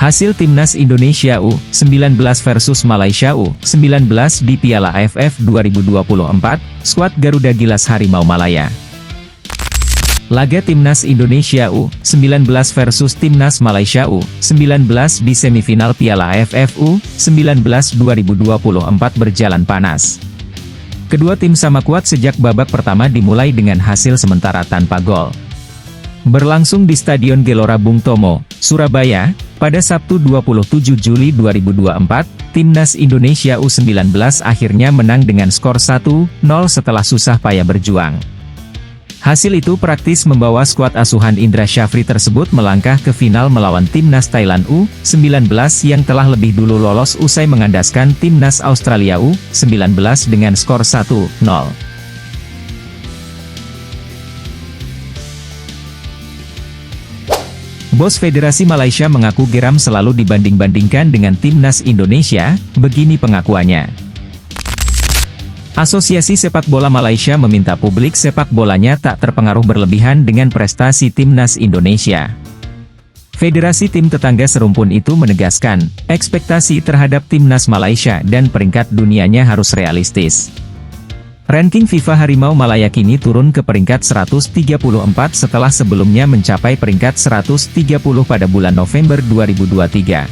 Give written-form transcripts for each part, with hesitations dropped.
Hasil Timnas Indonesia U19 versus Malaysia U19 di Piala AFF 2024, skuad Garuda Gilas Harimau Malaya. Laga Timnas Indonesia U19 versus Timnas Malaysia U19 di semifinal Piala AFF U19 2024 berjalan panas. Kedua tim sama kuat sejak babak pertama dimulai dengan hasil sementara tanpa gol. Berlangsung di Stadion Gelora Bung Tomo, Surabaya, pada Sabtu 27 Juli 2024, Timnas Indonesia U19 akhirnya menang dengan skor 1-0 setelah susah payah berjuang. Hasil itu praktis membawa skuad asuhan Indra Syafri tersebut melangkah ke final melawan Timnas Thailand U19 yang telah lebih dulu lolos usai mengandaskan Timnas Australia U19 dengan skor 1-0. Bos Federasi Malaysia mengaku geram selalu dibanding-bandingkan dengan Timnas Indonesia, begini pengakuannya. Asosiasi Sepak Bola Malaysia meminta publik sepak bolanya tak terpengaruh berlebihan dengan prestasi Timnas Indonesia. Federasi tim tetangga serumpun itu menegaskan, ekspektasi terhadap Timnas Malaysia dan peringkat dunianya harus realistis. Ranking FIFA Harimau Malaya kini turun ke peringkat 134 setelah sebelumnya mencapai peringkat 130 pada bulan November 2023.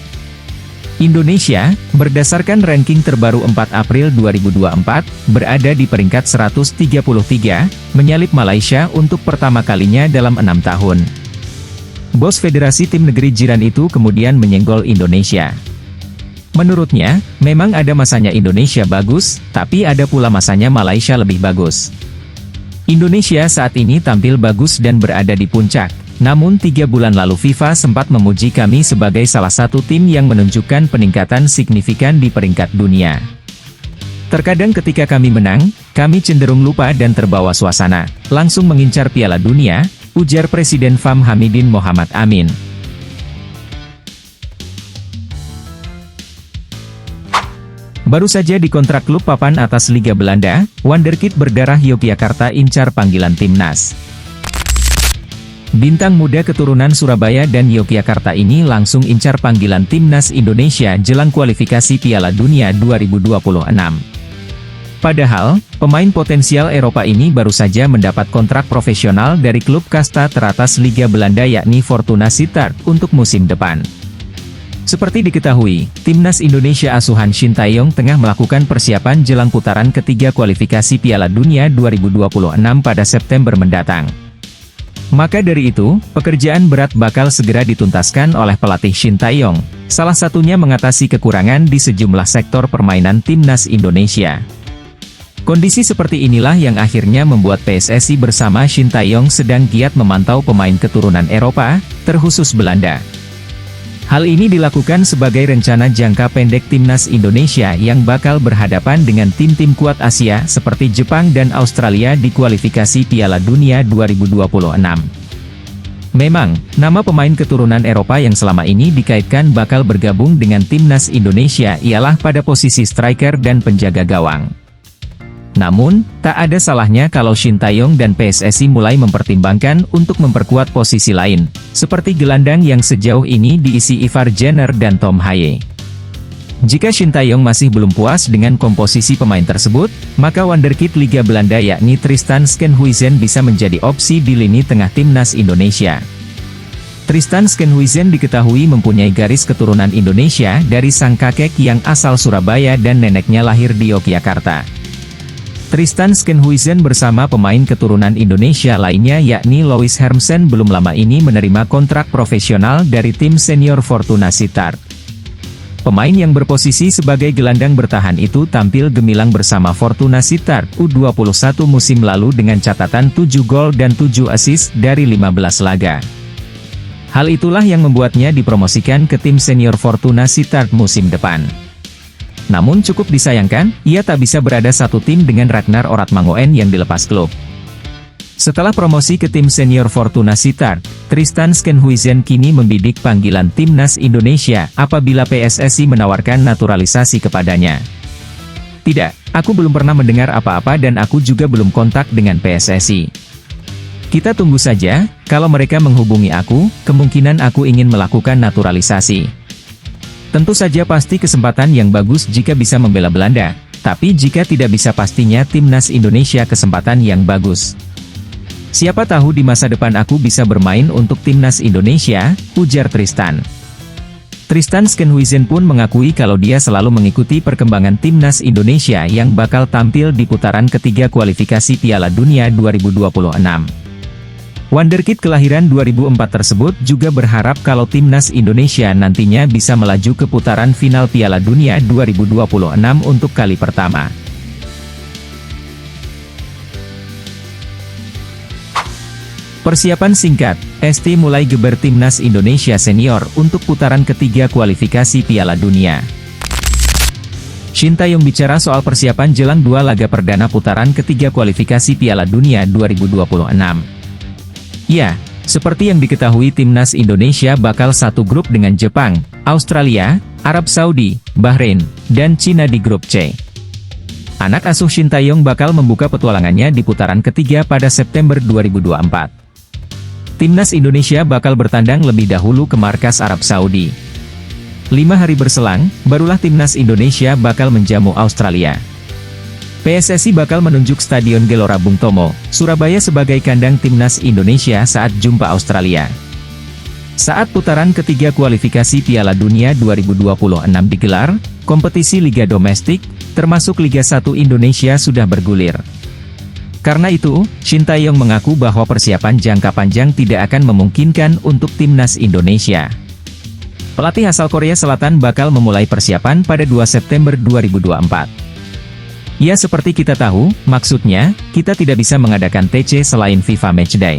Indonesia, berdasarkan ranking terbaru 4 April 2024, berada di peringkat 133, menyalip Malaysia untuk pertama kalinya dalam 6 tahun. Bos Federasi tim negeri jiran itu kemudian menyenggol Indonesia. Menurutnya, memang ada masanya Indonesia bagus, tapi ada pula masanya Malaysia lebih bagus. Indonesia saat ini tampil bagus dan berada di puncak, namun 3 bulan lalu FIFA sempat memuji kami sebagai salah satu tim yang menunjukkan peningkatan signifikan di peringkat dunia. Terkadang ketika kami menang, kami cenderung lupa dan terbawa suasana, langsung mengincar Piala Dunia, ujar Presiden FAM Hamidin Mohamad Amin. Baru saja dikontrak klub papan atas Liga Belanda, Wonderkid berdarah Yogyakarta incar panggilan timnas. Bintang muda keturunan Surabaya dan Yogyakarta ini langsung incar panggilan timnas Indonesia jelang kualifikasi Piala Dunia 2026. Padahal, pemain potensial Eropa ini baru saja mendapat kontrak profesional dari klub kasta teratas Liga Belanda yakni Fortuna Sittard untuk musim depan. Seperti diketahui, Timnas Indonesia asuhan Shin Tae-yong tengah melakukan persiapan jelang putaran ketiga kualifikasi Piala Dunia 2026 pada September mendatang. Maka dari itu, pekerjaan berat bakal segera dituntaskan oleh pelatih Shin Tae-yong, salah satunya mengatasi kekurangan di sejumlah sektor permainan Timnas Indonesia. Kondisi seperti inilah yang akhirnya membuat PSSI bersama Shin Tae-yong sedang giat memantau pemain keturunan Eropa, terkhusus Belanda. Hal ini dilakukan sebagai rencana jangka pendek Timnas Indonesia yang bakal berhadapan dengan tim-tim kuat Asia seperti Jepang dan Australia di kualifikasi Piala Dunia 2026. Memang, nama pemain keturunan Eropa yang selama ini dikaitkan bakal bergabung dengan Timnas Indonesia ialah pada posisi striker dan penjaga gawang. Namun, tak ada salahnya kalau Shin Tae-yong dan PSSI mulai mempertimbangkan untuk memperkuat posisi lain, seperti gelandang yang sejauh ini diisi Ivar Jenner dan Tom Haye. Jika Shin Tae-yong masih belum puas dengan komposisi pemain tersebut, maka Wonderkid Liga Belanda yakni Tristan Schenhuisen bisa menjadi opsi di lini tengah Timnas Indonesia. Tristan Schenhuisen diketahui mempunyai garis keturunan Indonesia dari sang kakek yang asal Surabaya dan neneknya lahir di Yogyakarta. Tristan Schenhuisen bersama pemain keturunan Indonesia lainnya yakni Lois Hermsen belum lama ini menerima kontrak profesional dari tim senior Fortuna Sittard. Pemain yang berposisi sebagai gelandang bertahan itu tampil gemilang bersama Fortuna Sittard U21 musim lalu dengan catatan 7 gol dan 7 assist dari 15 laga. Hal itulah yang membuatnya dipromosikan ke tim senior Fortuna Sittard musim depan. Namun cukup disayangkan, ia tak bisa berada satu tim dengan Ragnar Oratmangoen yang dilepas klub. Setelah promosi ke tim senior Fortuna Sittard, Tristan Schenhuisen kini membidik panggilan Timnas Indonesia apabila PSSI menawarkan naturalisasi kepadanya. Tidak, aku belum pernah mendengar apa-apa dan aku juga belum kontak dengan PSSI. Kita tunggu saja, kalau mereka menghubungi aku, kemungkinan aku ingin melakukan naturalisasi. Tentu saja pasti kesempatan yang bagus jika bisa membela Belanda, tapi jika tidak bisa pastinya timnas Indonesia kesempatan yang bagus. Siapa tahu di masa depan aku bisa bermain untuk timnas Indonesia, ujar Tristan. Tristan Schenhuisen pun mengakui kalau dia selalu mengikuti perkembangan timnas Indonesia yang bakal tampil di putaran ketiga kualifikasi Piala Dunia 2026. Wonderkid kelahiran 2004 tersebut juga berharap kalau timnas Indonesia nantinya bisa melaju ke putaran final Piala Dunia 2026 untuk kali pertama. Persiapan singkat, ST mulai geber timnas Indonesia senior untuk putaran ketiga kualifikasi Piala Dunia. Shin Tae-yong bicara soal persiapan jelang dua laga perdana putaran ketiga kualifikasi Piala Dunia 2026. Ya, seperti yang diketahui timnas Indonesia bakal satu grup dengan Jepang, Australia, Arab Saudi, Bahrain, dan Cina di grup C. Anak asuh Shin Tae-yong bakal membuka petualangannya di putaran ketiga pada September 2024. Timnas Indonesia bakal bertandang lebih dahulu ke markas Arab Saudi. 5 hari berselang, barulah timnas Indonesia bakal menjamu Australia. PSSI bakal menunjuk Stadion Gelora Bung Tomo, Surabaya sebagai kandang timnas Indonesia saat jumpa Australia. Saat putaran ketiga kualifikasi Piala Dunia 2026 digelar, kompetisi liga domestik, termasuk Liga 1 Indonesia sudah bergulir. Karena itu, Shin Tae-yong mengaku bahwa persiapan jangka panjang tidak akan memungkinkan untuk timnas Indonesia. Pelatih asal Korea Selatan bakal memulai persiapan pada 2 September 2024. Ya seperti kita tahu, maksudnya, kita tidak bisa mengadakan TC selain FIFA Matchday.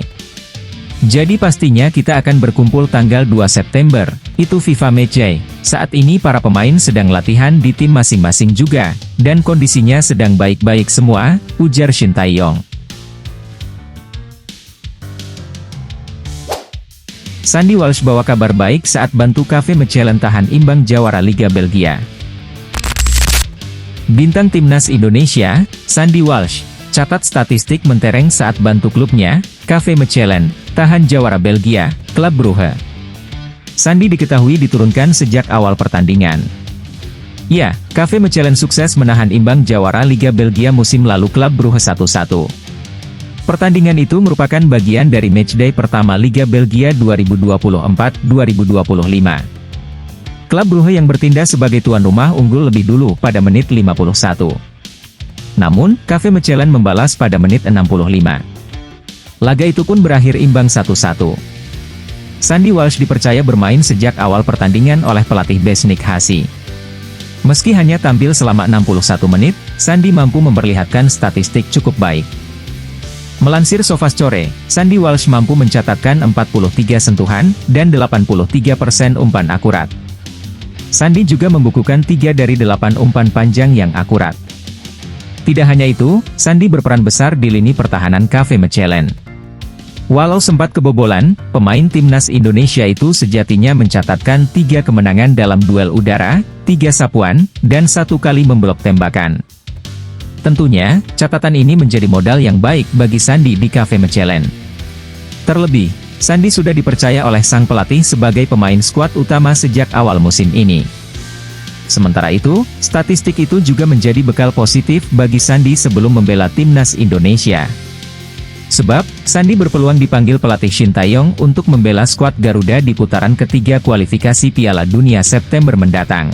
Jadi pastinya kita akan berkumpul tanggal 2 September, itu FIFA Matchday. Saat ini para pemain sedang latihan di tim masing-masing juga, dan kondisinya sedang baik-baik semua, ujar Shin Tae-yong. Sandy Walsh bawa kabar baik saat bantu KV Mechelen tahan imbang jawara Liga Belgia. Bintang timnas Indonesia, Sandy Walsh, catat statistik mentereng saat bantu klubnya, KV Mechelen, tahan jawara Belgia, Klub Brugge. Sandy diketahui diturunkan sejak awal pertandingan. Ya, KV Mechelen sukses menahan imbang jawara Liga Belgia musim lalu Klub Brugge 1-1. Pertandingan itu merupakan bagian dari matchday pertama Liga Belgia 2024-2025. Klub Brugge yang bertindak sebagai tuan rumah unggul lebih dulu pada menit 51. Namun, KV Mechelen membalas pada menit 65. Laga itu pun berakhir imbang 1-1. Sandy Walsh dipercaya bermain sejak awal pertandingan oleh pelatih Besnik Hasi. Meski hanya tampil selama 61 menit, Sandy mampu memperlihatkan statistik cukup baik. Melansir SofaScore, Sandy Walsh mampu mencatatkan 43 sentuhan, dan 83% umpan akurat. Sandy juga membukukan 3 dari 8 umpan panjang yang akurat. Tidak hanya itu, Sandy berperan besar di lini pertahanan KV Mechelen. Walau sempat kebobolan, pemain timnas Indonesia itu sejatinya mencatatkan 3 kemenangan dalam duel udara, 3 sapuan, dan 1 kali memblok tembakan. Tentunya, catatan ini menjadi modal yang baik bagi Sandy di KV Mechelen. Terlebih, Sandy sudah dipercaya oleh sang pelatih sebagai pemain skuad utama sejak awal musim ini. Sementara itu, statistik itu juga menjadi bekal positif bagi Sandy sebelum membela timnas Indonesia. Sebab, Sandy berpeluang dipanggil pelatih Shin Tae-yong untuk membela skuad Garuda di putaran ketiga kualifikasi Piala Dunia September mendatang.